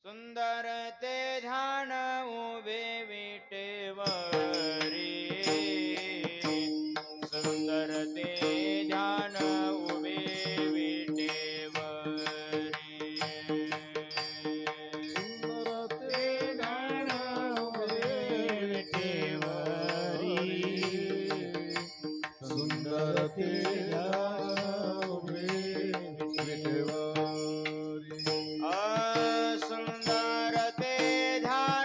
सुंदर ते ध्यान उभे विटेवरी, सुंदर ते ध्यान उभे विटेवरी, सुंदर ते ध्यान उभे विटेवरी, सुंदर ते ध्यान उभे विटेवरी, सुंदर ते ध्यान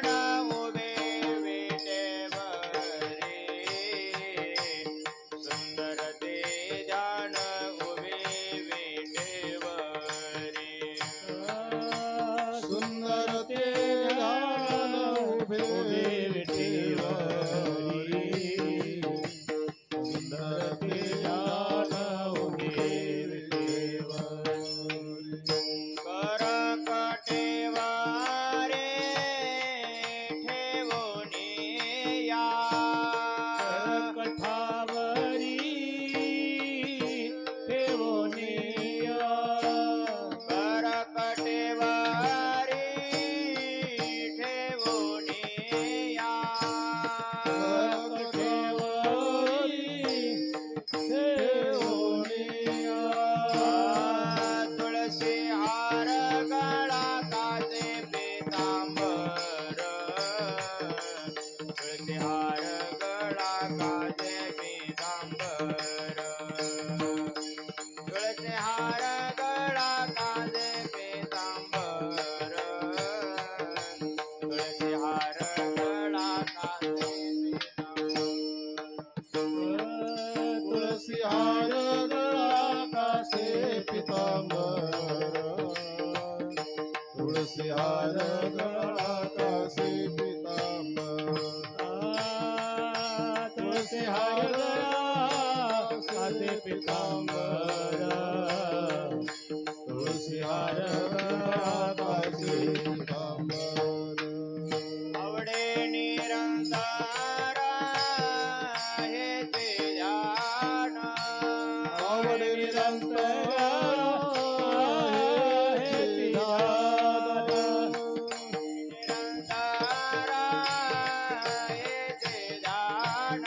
हेचे ध्यान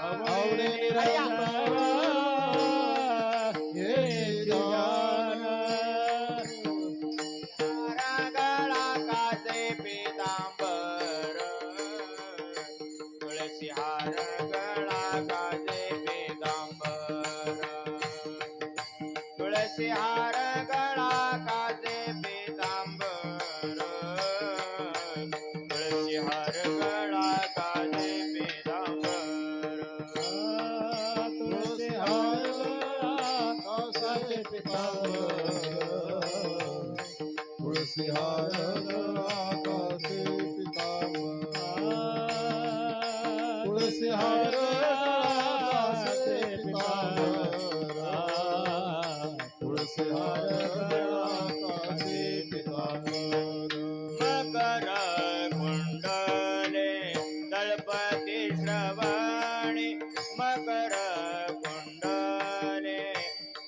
आवडे निरंतर हे ध्यान गळा काचे पीतांबर तुळसी हार गळा काचे पीतांबर तुळसी हार गळा काचे पीतांबर तुळसी हार गळा काचे पीतांबर तुळसी हार कासे पितांबर तुळसी हार कासे पितांबर तुळसी हार कासे पितांबर तुळसी हार कासे पितांबर मकर कुंडले तळपती श्रवणी मकर कुंडले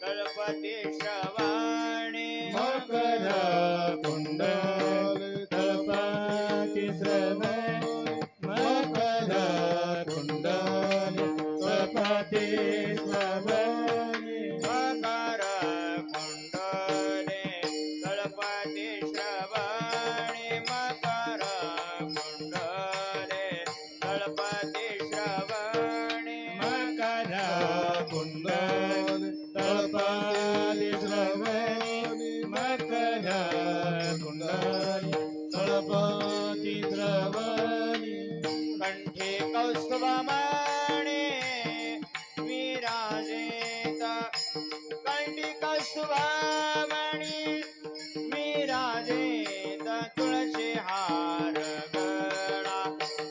तळपती श्रवणी मकर कुंडल तळपती श्रवणी मकर कुंडल तळपती श्रवणी मकर कुंडले तळपती श्रवणी मकर कुंडले तळपती श्रवणी मकर कुंडल तळपती श्रवणी मकर कुंडल तळपती श्रवणी कंठी कौस्तुभमणी विराजित कंठी कौस्तुभमणी विराजित तुळशी हार गळा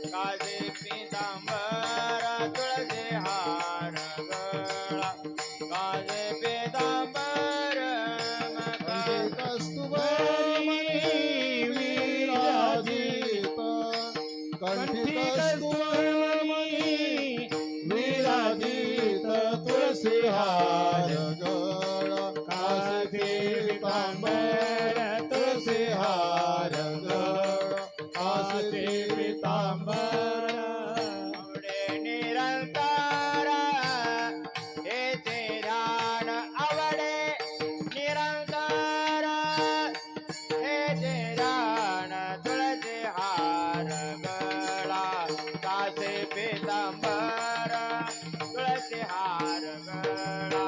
काजे पीतांबर तुळशी हार गळा काजे पीतांबर कंठी कस्तुभमणी विराजित कंठी कस्तुभमणी विराजित तुळसी हार गळा कासे पीतांबर तुळसी हार गळा कासे पीतांबर आवडे निरंतर हेचे ध्यान आवडे निरंतर हेचे ध्यान तुळसी हार गळा कासे पीतांबर तुळसी हार गळा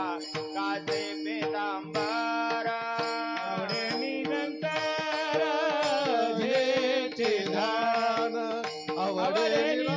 कासे पीतांबर आवडे निरंतर हेचे ध्यान आवडे